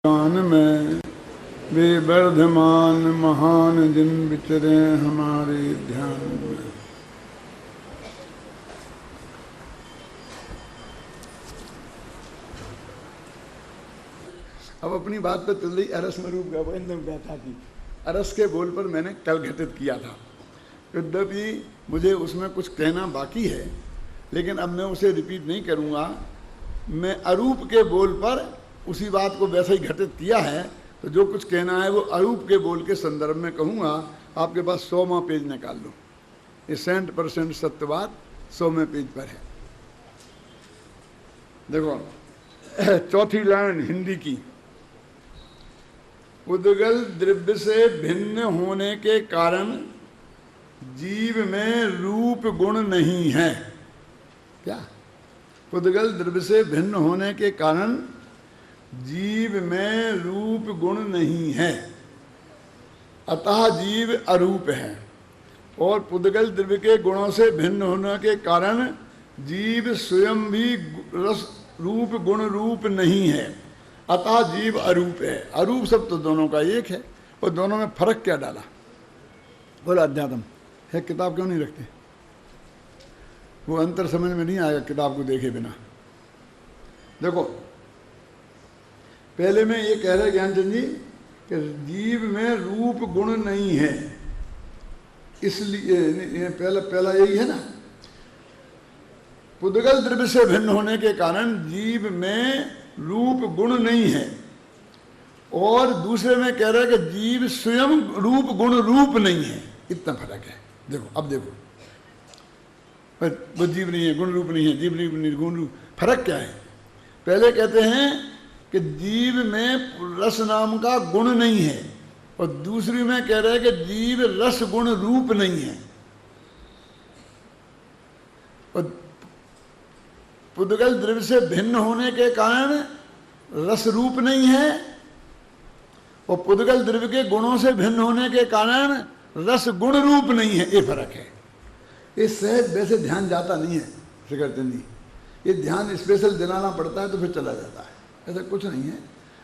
ज्ञान में वे वर्धमान महान जिन विचरे हमारे ध्यान में। अब अपनी बात तो चल रही अरस में रूप गाथा की। अरस के बोल पर मैंने कल घटित किया था। यद्यपि मुझे उसमें कुछ कहना बाकी है, लेकिन अब मैं उसे रिपीट नहीं करूँगा। मैं अरूप के बोल पर उसी बात को वैसे ही घटित किया है, तो जो कुछ कहना है वो अरूप के बोल के संदर्भ में कहूँगा। आपके पास 100वां पेज निकाल लो। ये 100% सत्यवाद 100वें पेज पर है। देखो चौथी लाइन हिंदी की। उद्गल द्रव्य से भिन्न होने के कारण जीव में रूप गुण नहीं है। क्या? उद्गल द्रव्य से भिन्न होने के कारण जीव में रूप गुण नहीं है, अतः जीव अरूप है। और पुद्गल द्रव्य के गुणों से भिन्न होने के कारण जीव स्वयं भी रस रूप गुण रूप नहीं है, अतः जीव अरूप है। अरूप सब तो दोनों का एक है, और दोनों में फर्क क्या डाला? बोला अध्यात्म है। किताब क्यों नहीं रखते? वो अंतर समझ में नहीं आएगा किताब को देखे बिना। देखो पहले में ये कह रहे ज्ञानचंद जी कि जीव में रूप गुण नहीं है, इसलिए पहला यही है ना। पुद्गल द्रव्य से भिन्न होने के कारण जीव में रूप गुण नहीं है, और दूसरे में कह रहे कि जीव स्वयं रूप गुण रूप नहीं है। इतना फर्क है। देखो अब देखो, वो जीव नहीं है, गुण रूप नहीं है, जीव नहीं गुण रूप। फर्क क्या है? पहले कहते हैं कि जीव में रस नाम का गुण नहीं है, और दूसरी में कह रहे हैं कि जीव रस गुण रूप नहीं है। और पुद्गल द्रव्य से भिन्न होने के कारण रस रूप नहीं है, और पुद्गल द्रव्य के गुणों से भिन्न होने के कारण रस गुण रूप नहीं है। ये फर्क है। ये सहज वैसे ध्यान जाता नहीं है शिखरचंद जी। ये ध्यान स्पेशल दिलाना पड़ता है तो फिर चला जाता है। ऐसा कुछ नहीं है।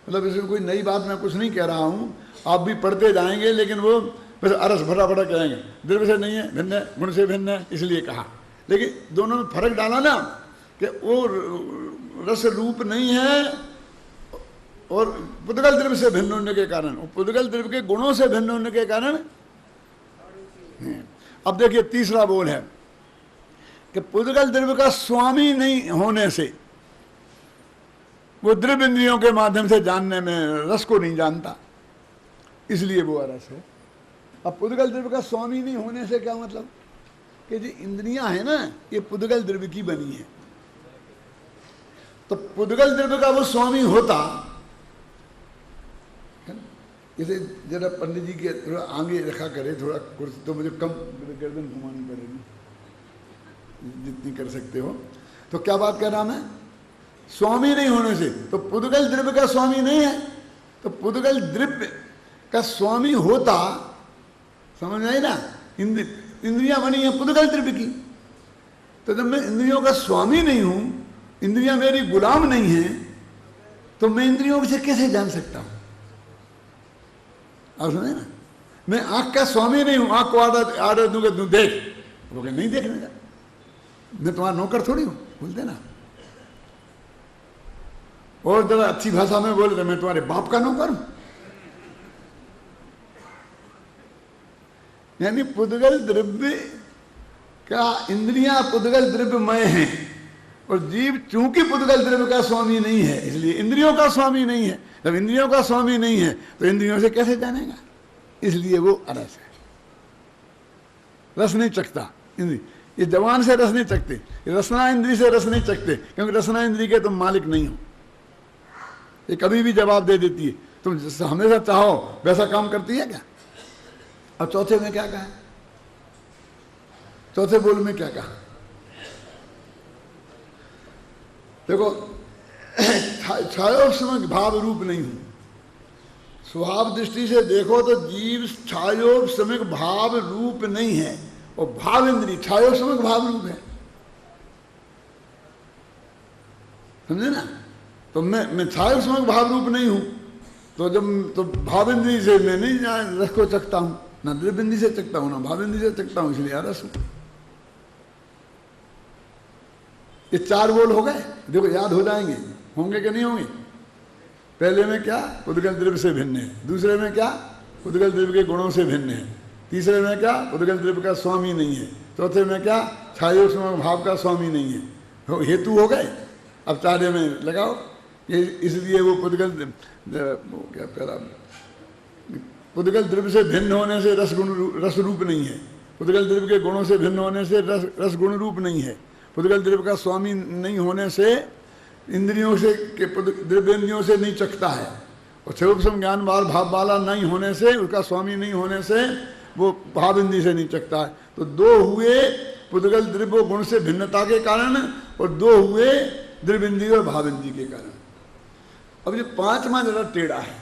मतलब इसमें कोई नई बात मैं कुछ नहीं कह रहा हूँ। आप भी पढ़ते जाएंगे, लेकिन वो बस अरस भरा भरा कहेंगे द्रव्य से नहीं है, भिन्न है, गुण से भिन्न है, इसलिए कहा। लेकिन दोनों में फर्क डाला ना कि वो रस रूप नहीं है, और पुद्गल द्रव्य से भिन्न होने के कारण, पुद्गल द्रव्य के गुणों से भिन्न होने के कारण। अब देखिए तीसरा बोल है कि पुद्गल द्रव्य का स्वामी नहीं होने से वो द्रव्य इंद्रियों के माध्यम से जानने में रस को नहीं जानता, इसलिए वो अरस है। अब पुद्गल द्रव्य का स्वामी नहीं होने से क्या मतलब? कि जो इंद्रियां है ना, ये पुद्गल द्रव्य की बनी है। तो पुद्गल द्रव्य का वो स्वामी होता, इसे जरा पंडित जी के थोड़ा आगे रखा करे, थोड़ा कुर्सी, तो मुझे कम गर्दन घुमानी पड़ेगी जितनी कर सकते हो। तो क्या बात कर रहा मैं? स्वामी नहीं होने से। तो पुद्गल द्रव्य का स्वामी नहीं है, तो पुद्गल द्रव्य का स्वामी होता, समझ आई ना? इंद्रियां बनी है पुद्गल द्रव्य की। तो जब मैं इंद्रियों का स्वामी नहीं हूं, इंद्रियां मेरी गुलाम नहीं है, तो मैं इंद्रियों से कैसे जान सकता हूं? आप समझे ना? मैं आंख का स्वामी नहीं हूं, आंख को आर्डर दूंगा तू देख, वो कहे नहीं देखने का, मैं तुम्हारा नौकर थोड़ी हूं, बोलते ना। और जरा अच्छी भाषा में बोले तो मैं तुम्हारे बाप का नौकर हूं। यानी पुद्गल द्रव्य का, इंद्रियां पुद्गल द्रव्यमय हैं, और जीव चूंकि पुद्गल द्रव्य का स्वामी नहीं है, इसलिए इंद्रियों का स्वामी नहीं है। जब इंद्रियों का स्वामी नहीं है तो इंद्रियों से कैसे जानेगा? इसलिए वो अरस है। रस नहीं चखता इंद्रिय, ये जवान से रस नहीं चखते, रसना इंद्री से रस नहीं चखते, क्योंकि रसना इंद्री के तुम मालिक नहीं हो। ये कभी भी जवाब दे देती है, तुम हमेशा चाहो वैसा काम करती है क्या? और चौथे में क्या कहा? चौथे बोल में क्या कहा? देखो छायोपशमक भाव रूप नहीं हूं। स्वभाव दृष्टि से देखो तो जीव छायोपशमक भाव रूप नहीं है, और भाव इंद्री छायोपशमक भाव रूप है। समझे ना? तो मैं छाया उसमें भाव रूप नहीं हूं, तो जब तो भाविंद्री से मैं नहीं रस को चखता हूं, ना द्रविंद्री से चखता हूं, ना भाविंद्री से चखता हूं, इसलिए रस हूं। ये 4 बोल हो गए, देखो याद हो जाएंगे, होंगे कि नहीं होंगे। पहले में क्या, उद्गल द्रव्य से भिन्न है। दूसरे में क्या, उद्गल द्रव्य के गुणों से भिन्न है। तीसरे में क्या, उद्गल द्रव्य का स्वामी नहीं है। चौथे में क्या, छायोष्म भाव का स्वामी नहीं है। तो हेतु हो गए। अब 4 में लगाओ, ये इसलिए वो उद्गल क्या कह रहा, उद्गल द्रव्य से भिन्न होने से रस रूप नहीं है। उद्गल द्रव्य के गुणों से भिन्न होने से रस गुण रूप नहीं है। उद्गल द्रव्य का स्वामी नहीं होने से इंद्रियों से द्रव्येंद्रियों से नहीं चखता है। और क्षयोपम ज्ञान भाव वाला नहीं होने से, उसका स्वामी नहीं होने से वो भाव इंद्रिय से नहीं चखता है। तो 2 हुए पुद्गल द्रव्य गुण से भिन्नता के कारण, और 2 हुए द्रव्य इंद्रिय और भाव इंद्रिय के कारण। अब ये 5वां जरा टेढ़ा है।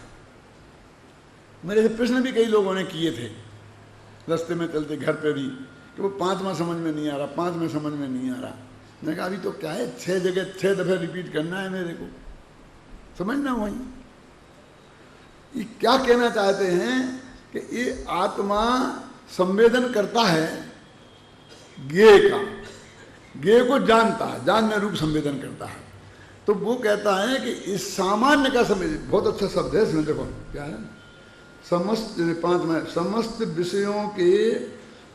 मेरे से प्रश्न भी कई लोगों ने किए थे रास्ते में चलते, घर पे भी, कि वो 5वां समझ में नहीं आ रहा, 5 में समझ में नहीं आ रहा। मैंने कहा अभी तो क्या है, 6 जगह 6 दफे रिपीट करना है मेरे को, समझना वही। ये क्या कहना चाहते हैं कि ये आत्मा संवेदन करता है ज्ञेय का, ज्ञेय को जानता है, जानने रूप संवेदन करता है। तो वो कहता है कि इस सामान्य का संवेदन, बहुत अच्छा शब्द है इसमें, देखो क्या है, समस्त 5 में, समस्त विषयों के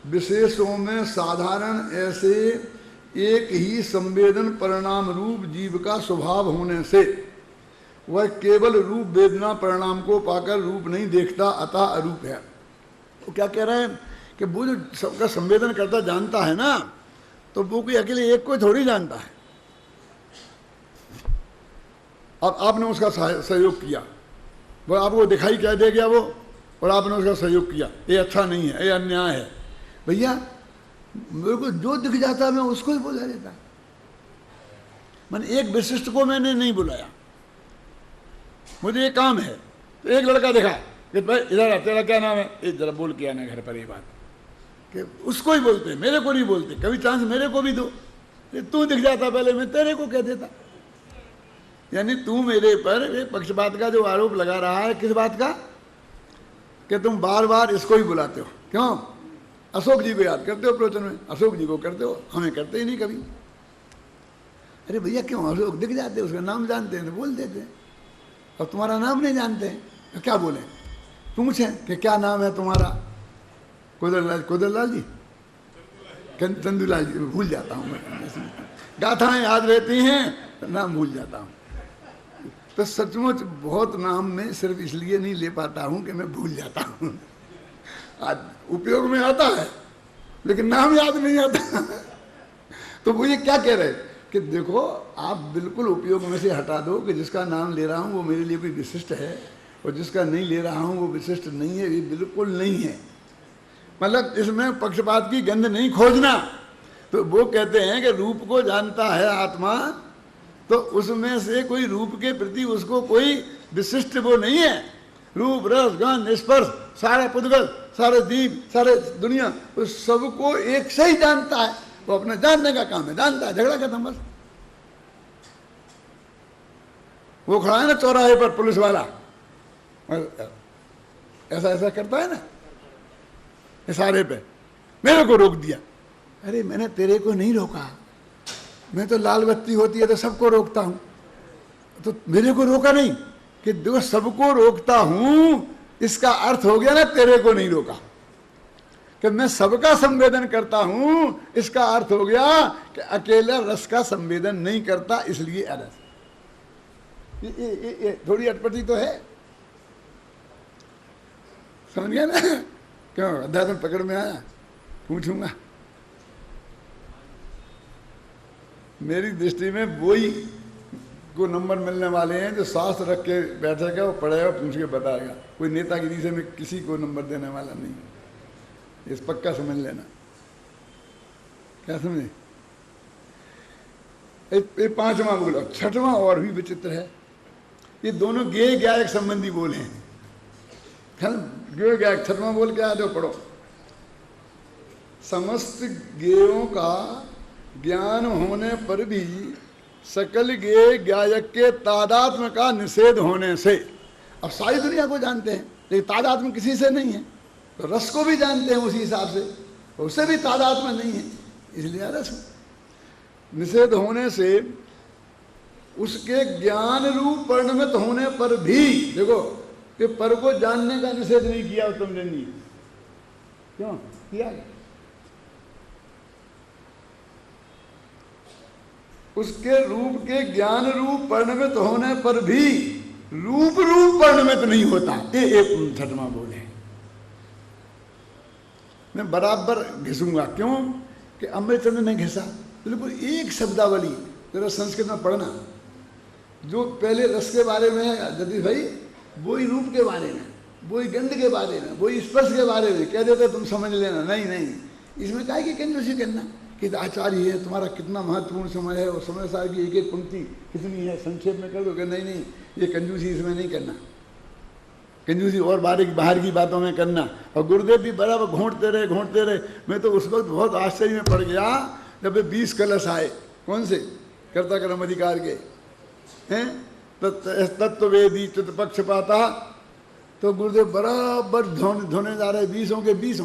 विशेषों में साधारण ऐसे एक ही संवेदन परिणाम रूप जीव का स्वभाव होने से वह केवल रूप वेदना परिणाम को पाकर रूप नहीं देखता, अतः अरूप है। तो क्या कह रहे हैं कि वो जो सबका संवेदन करता जानता है ना, तो वो कोई अकेले एक को थोड़ी जानता है। अब आपने उसका सहयोग किया, वो आपको दिखाई क्या दे गया वो, और आपने उसका सहयोग किया, ये अच्छा नहीं है, ये अन्याय है। भैया मेरे को जो दिख जाता मैं उसको ही बुला लेता। मैंने एक विशिष्ट को मैंने नहीं बुलाया, मुझे ये काम है। तो एक लड़का दिखा कि भाई इधर तेरा क्या नाम है, ये जरा बोल के आना घर पर, ये बात कि उसको ही बोलते, मेरे को नहीं बोलते। कभी चांस मेरे को भी दो, तू दिख जाता पहले मैं तेरे को कह देता। यानी तू मेरे पर पक्षपात का जो आरोप लगा रहा है, किस बात का, कि तुम बार बार इसको ही बुलाते हो। क्यों? अशोक जी को याद करते हो प्रवचन में, अशोक जी को करते हो, हमें करते ही नहीं कभी। अरे भैया क्यों, अशोक दिख जाते, उसका नाम जानते हैं तो बोल देते हैं। अब तुम्हारा नाम नहीं जानते हैं तो क्या बोले, पूछें कि क्या नाम है तुम्हारा, कुदरलाल जी, चंदूलाल जी, भूल जाता हूँ मैं, गाथाएं याद रहती हैं, नाम भूल जाता हूँ। तो सचमुच बहुत नाम में सिर्फ इसलिए नहीं ले पाता हूँ कि मैं भूल जाता हूँ। उपयोग में आता है लेकिन नाम याद नहीं आता। तो वो ये क्या कह रहे कि देखो आप बिल्कुल उपयोग में से हटा दो कि जिसका नाम ले रहा हूँ वो मेरे लिए कोई विशिष्ट है, और जिसका नहीं ले रहा हूँ वो विशिष्ट नहीं है, ये बिल्कुल नहीं है। मतलब इसमें पक्षपात की गंध नहीं खोजना। तो वो कहते हैं कि रूप को जानता है आत्मा, तो उसमें से कोई रूप के प्रति उसको कोई विशिष्ट वो नहीं है। रूप रस गंध स्पर्श सारे पुद्गल, सारे जीव, सारे दुनिया, उस सबको एक से ही जानता है। वो अपना जानने का काम है, जानता है, झगड़ा खत्म बस। वो खड़ा है ना चौराहे पर पुलिस वाला, ऐसा ऐसा करता है ना इशारे पे, मेरे को रोक दिया। अरे मैंने तेरे को नहीं रोका, मैं तो लाल बत्ती होती है तो सबको रोकता हूं, तो मेरे को रोका नहीं। कि देखो सबको रोकता हूं इसका अर्थ हो गया ना तेरे को नहीं रोका। कि मैं सबका संवेदन करता हूं इसका अर्थ हो गया कि अकेला रस का संवेदन नहीं करता, इसलिए अरस। ये थोड़ी अटपटी तो है, समझ गया ना? क्यों अध्यात्म पकड़ में आया, पूछूंगा। मेरी दृष्टि में वही को नंबर मिलने वाले हैं जो शास्त्र रख के बैठेगा, वो पढ़ेगा, पूछ के बताएगा। कोई नेतागिरी से मैं किसी को नंबर देने वाला नहीं, इस पक्का समझ लेना। क्या समझे? ये 5वां बोला। 6वां और भी विचित्र है। ये दोनों ज्ञेय ज्ञायक संबंधी बोल हैं। ज्ञेय ज्ञायक 6वां बोल क्या है, जो पढ़ो। समस्त ज्ञेयों का ज्ञान होने पर भी सकल ज्ञेय ज्ञायक के तादात्म्य का निषेध होने से, अब सारी दुनिया को जानते हैं, लेकिन तादाद में किसी से नहीं है। तो रस को भी जानते हैं उसी हिसाब से, उससे भी तादाद में नहीं है, इसलिए रस निषेध होने से उसके ज्ञान रूप परिणमित होने पर भी, देखो कि पर को जानने का निषेध नहीं किया तुमने, नहीं क्यों किया? उसके रूप के ज्ञान रूप परिणमित होने पर भी रूप परिणमित नहीं होता। ये एक छठवां बोल है। मैं बराबर घिसूंगा, क्यों कि अमृतचंद्र ने घिसा बिल्कुल एक शब्दावली। जरा संस्कृत में पढ़ना, जो पहले रस के बारे में है जगदीश भाई, वही रूप के बारे में, वही गंध के बारे में, वही स्पर्श के बारे में कह देते तुम समझ लेना। नहीं नहीं, इसमें क्या है कि कंजूसी करना कि आचार्य है, तुम्हारा कितना महत्वपूर्ण समय है, और समय सार की एक एक पंक्ति कितनी है, संक्षेप में कर दोगे। नहीं नहीं, ये कंजूसी इसमें नहीं करना, कंजूसी और बाहर की बातों में करना। और गुरुदेव भी बराबर घोंटते रहे। मैं तो उस वक्त बहुत आश्चर्य में पड़ गया जब 20 कलश आए, कौन से कर्ता कर्म अधिकार के हैं, तत्ववेदी चित्त पक्षपाता, तो गुरुदेव बराबर धोने जा रहे, 20 के 20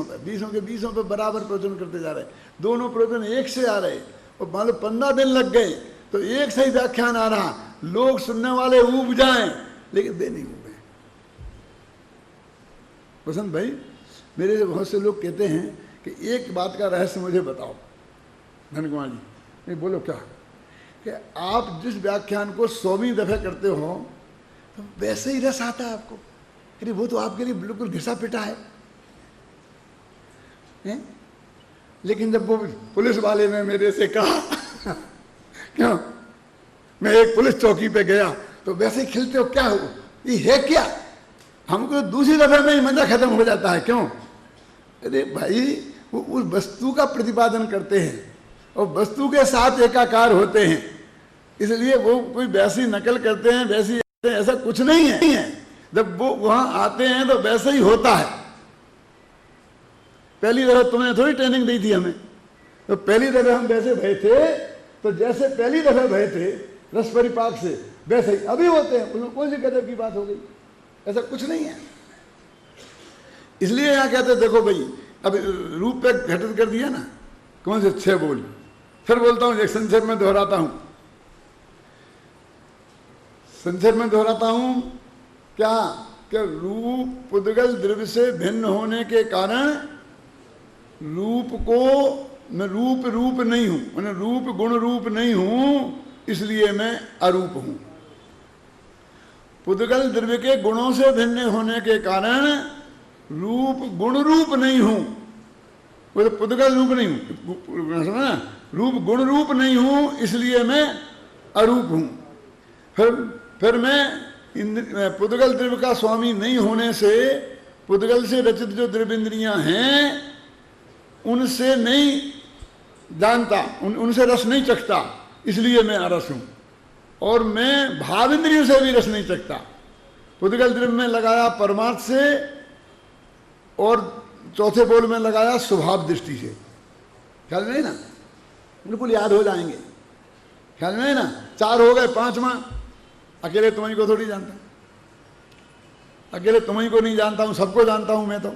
पे बराबर प्रवचन करते जा रहे, दोनों प्रवचन एक से आ रहे, और मान लो 15 दिन लग गए तो एक सही व्याख्यान आ रहा, लोग सुनने वाले ऊब जाएं, लेकिन दे नहीं उबे। वसंत भाई, मेरे से बहुत से लोग कहते हैं कि एक बात का रहस्य मुझे बताओ। धन कुमार जी, नहीं बोलो क्या, कि आप जिस व्याख्यान को 100वीं दफे करते हो तो वैसे ही रस आता है आपको। अरे वो तो आपके लिए बिल्कुल घिसा पिटा है? लेकिन जब वो पुलिस वाले ने मेरे से कहा क्यों, मैं एक पुलिस चौकी पे गया तो वैसे ही खिलते हो, क्या हो ये है क्या, हमको दूसरी दफे में ही मजा खत्म हो जाता है। क्यों? अरे भाई, वो उस वस्तु का प्रतिपादन करते हैं और वस्तु के साथ एकाकार होते हैं, इसलिए वो कोई वैसी नकल करते हैं, वैसी ऐसा कुछ नहीं है। जब वो वहां आते हैं तो वैसे ही होता है। पहली दफा तुमने थोड़ी ट्रेनिंग दी थी हमें, तो पहली दफा हम वैसे भय थे, तो जैसे पहली दफा भय थे रस परिपाक से, वैसे ही अभी होते हैं। उसमें कौन सी गजब की बात हो गई? ऐसा कुछ नहीं है। इसलिए यहां कहते देखो भाई, अब रूप पे घटित कर दिया ना, कौन से 6 बोल, फिर बोलता हूं, एक संक्षेप में दोहराता हूं, क्या कि रूप पुद्गल द्रव्य से भिन्न होने के कारण रूप को, मैं रूप नहीं हूं, मैंने रूप गुण रूप नहीं हूं, इसलिए मैं अरूप हूं। पुद्गल द्रव्य के गुणों से भिन्न होने के कारण रूप गुण रूप नहीं हूं, वो तो पुद्गल रूप नहीं हूं, रूप गुण रूप नहीं हूं, इसलिए मैं अरूप हूं। फिर मैं पुद्गल द्रव्य का स्वामी नहीं होने से, पुद्गल से रचित जो द्रव्य इंद्रियां हैं उनसे नहीं जानता, उनसे रस नहीं चखता, इसलिए मैं अरस हूं। और मैं भाव इंद्रियों से भी रस नहीं चखता। पुद्गल द्रव्य में लगाया परमार्थ से, और चौथे बोल में लगाया स्वभाव दृष्टि से। ख्याल में है ना? बिल्कुल याद हो जाएंगे। ख्याल में है ना? 4 हो गए, 5वां अकेले तुम्हीं को थोड़ी जानता, अकेले तुम्हीं को नहीं जानता हूं, सबको जानता हूं मैं तो,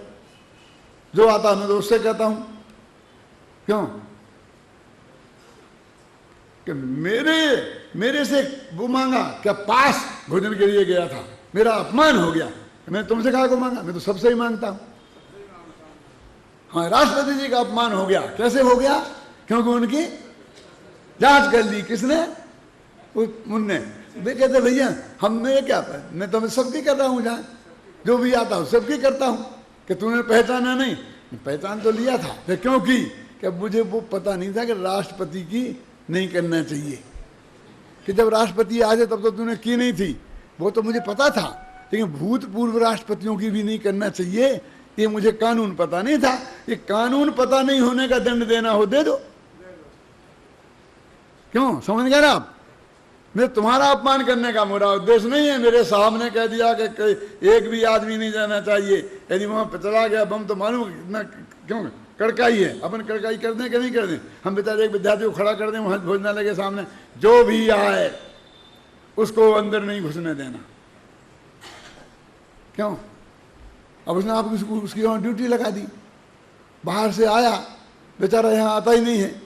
जो आता है मैं तो उससे कहता हूं। क्यों? कि मेरे से वो मांगा, क्या पास भोजन के लिए गया था, मेरा अपमान हो गया, मैं तुमसे कहा को मांगा, मैं तो सबसे ही मांगता हूं। हाँ, राष्ट्रपति जी का अपमान हो गया। कैसे हो गया? क्योंकि उनकी जांच कर ली। किसने? उनने। वे कहते भैया हमने क्या, मैं तो सबकी कर रहा हूँ, जहाँ जो भी आता हूँ सबकी करता हूँ, कि तूने पहचाना नहीं? पहचान तो लिया था। फिर क्यों की? कि मुझे वो पता नहीं था कि राष्ट्रपति की नहीं करना चाहिए, कि जब राष्ट्रपति आ जाए तब तो तूने की नहीं थी, वो तो मुझे पता था, लेकिन भूतपूर्व राष्ट्रपतियों की भी नहीं करना चाहिए, ये मुझे कानून पता नहीं था। ये कानून पता नहीं होने का दंड देना हो दे दो। क्यों? समझ गए ना आप? मैं तुम्हारा अपमान करने का मेरा उद्देश्य नहीं है। मेरे साहब ने कह दिया कि एक भी आदमी नहीं जाना चाहिए, यदि वहां पर चला गया बम तो मालूम कितना, क्यों कड़काई है, अपन कड़काई कर दें कि नहीं कर दें? हम बेचारे एक विद्यार्थी को खड़ा कर दें वहां भोजनालय के सामने, जो भी आए उसको अंदर नहीं घुसने देना। क्यों? अब उसने आपको उसकी वहाँ ड्यूटी लगा दी, बाहर से आया बेचारा, यहाँ आता ही नहीं है,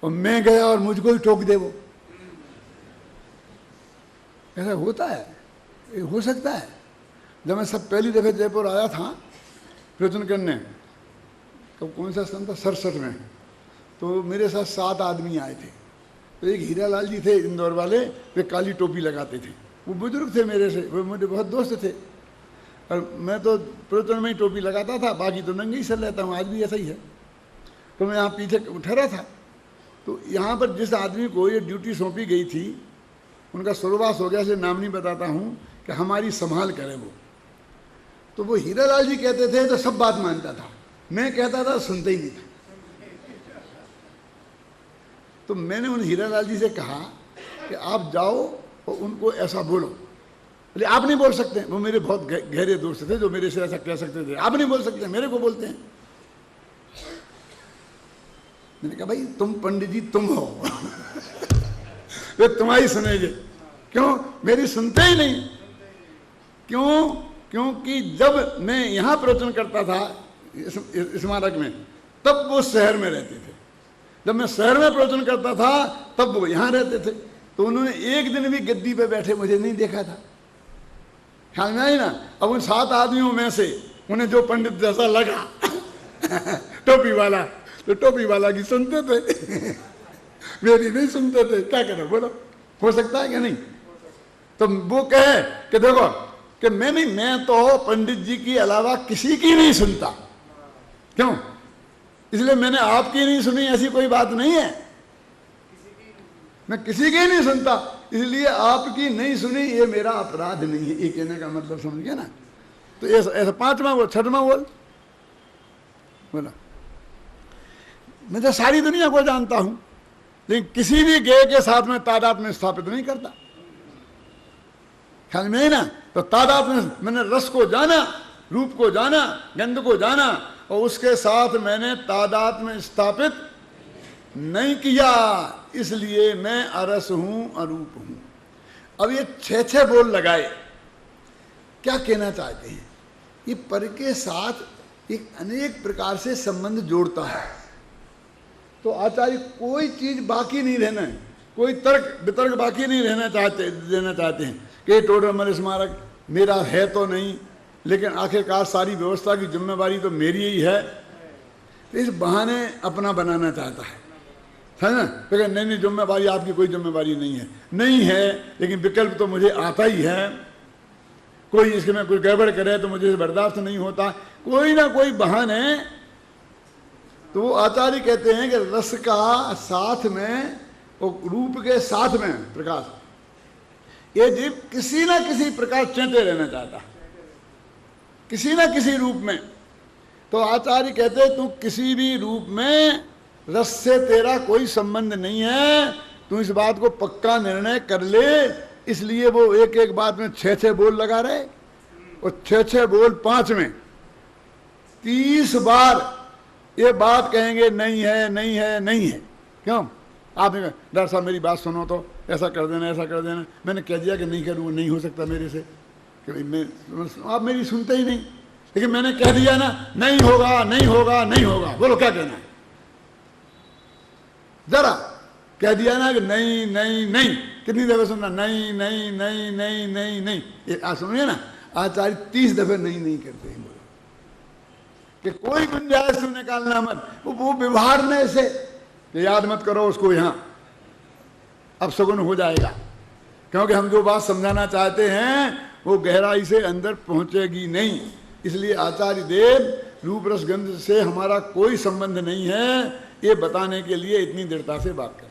और मैं गया और मुझको ही टोक दे वो। ऐसा होता है, ये हो सकता है। जब मैं सब पहली दफ़े जयपुर आया था प्रवचन करने, तो कौन सा सन था, 67 में, तो मेरे साथ 7 आदमी आए थे। तो एक हीरालाल जी थे इंदौर वाले, वे काली टोपी लगाते थे, वो बुजुर्ग थे मेरे से, वो मेरे बहुत दोस्त थे, और मैं तो प्रवचन में ही टोपी लगाता था, बाकी तो नंगे ही चल रहता हूँ, आज भी ऐसा ही है। तो मैं यहाँ पीछे ठहरा था, तो यहाँ पर जिस आदमी को ये ड्यूटी सौंपी गई थी, उनका स्वर्गवास हो गया, इसलिए नाम नहीं बताता हूँ, कि हमारी संभाल करे वो। तो वो हीरालाल जी कहते थे तो सब बात मानता था, मैं कहता था सुनते ही नहीं था। तो मैंने उन हीरालाल जी से कहा कि आप जाओ और उनको ऐसा बोलो। बोले आप नहीं बोल सकते, वो मेरे बहुत गहरे दोस्त थे जो मेरे से ऐसा कह सकते थे, आप नहीं बोल सकते, मेरे को बोलते हैं। मैंने कहा भाई तुम पंडित जी तुम हो वे तुम्हारी सुनेंगे, क्यों? मेरी सुनते ही नहीं। क्यों? क्योंकि जब मैं यहाँ प्रवचन करता था स्मारक में, तब वो शहर में रहते थे, जब मैं शहर में प्रवचन करता था तब वो यहाँ रहते थे। तो उन्होंने एक दिन भी गद्दी पे बैठे मुझे नहीं देखा था, ख्याल में आई ना। अब उन 7 आदमियों में से उन्हें जो पंडित जैसा लगा टोपी वाला, तो टोपी वाला की सुनते थे मेरी नहीं सुनते थे। क्या करें बोलो, हो सकता है क्या नहीं? तो वो कहे कि देखो कि मैं तो पंडित जी की अलावा किसी की नहीं सुनता। क्यों? इसलिए मैंने आपकी नहीं सुनी, ऐसी कोई बात नहीं है, मैं किसी की नहीं सुनता, इसलिए आपकी नहीं सुनी ये मेरा अपराध नहीं है। ये कहने का मतलब समझ गया ना? तो ऐसा 5वां बोल, 6वां बोल बोला, मैं तो सारी दुनिया को जानता हूं, लेकिन किसी भी गेय के साथ में तादाद में स्थापित नहीं करता। ख्याल में है ना? तो तादाद में मैंने रस को जाना, रूप को जाना, गंध को जाना, और उसके साथ मैंने तादाद में स्थापित नहीं किया, इसलिए मैं अरस हूं, अरूप हूं। अब ये 6 बोल लगाए, क्या कहना चाहते हैं? ये पर के साथ एक अनेक प्रकार से संबंध जोड़ता है। तो आचार्य कोई चीज बाकी नहीं रहना है, कोई तर्क वितर्क बाकी नहीं देना चाहते हैं कि टोडरमल स्मारक मेरा है तो नहीं, लेकिन आखिरकार सारी व्यवस्था की जिम्मेवारी तो मेरी ही है। तो इस बहाने अपना बनाना चाहता है ना? लेकिन नहीं जिम्मेवारी आपकी कोई जिम्मेवारी नहीं है, लेकिन विकल्प तो मुझे आता ही है। कोई इसके में कोई गड़बड़ करे तो मुझे बर्दाश्त नहीं होता, कोई ना कोई बहाने। तो वो आचार्य कहते हैं कि रस का साथ में और रूप के साथ में प्रकाश, ये जीव किसी ना किसी प्रकार चेते रहना चाहता है, किसी ना किसी रूप में। तो आचार्य कहते हैं तू किसी भी रूप में रस से तेरा कोई संबंध नहीं है, तू इस बात को पक्का निर्णय कर ले। इसलिए वो एक एक बात में 6 बोल लगा रहे, और 6 बोल 5 में 30 बार ये बात कहेंगे नहीं है, नहीं है, नहीं है। क्यों? आपने कहा डॉक्टर साहब मेरी बात सुनो तो ऐसा कर देना, ऐसा कर देना। मैंने कह दिया कि नहीं करूँगा, नहीं हो सकता मेरे से, कि मैं आप मेरी सुनते ही नहीं। लेकिन मैंने कह दिया ना, नहीं होगा, नहीं होगा, नहीं होगा। बोलो क्या कहना है? जरा कह दिया ना कि नहीं नहीं नहीं, कितनी दफे सुनना? नहीं नहीं नहीं नहीं नहीं नहीं। ये आज सुनिए ना, आचार्य 30 दफे नहीं नहीं करते हैं, कि कोई गुंजाइश तुम निकालना मत। वो व्यवहार से कि याद मत करो उसको, यहाँ अब सगुन हो जाएगा, क्योंकि हम जो बात समझाना चाहते हैं वो गहराई से अंदर पहुंचेगी नहीं। इसलिए आचार्य देव रूप रस गंध से हमारा कोई संबंध नहीं है, ये बताने के लिए इतनी दृढ़ता से बात कर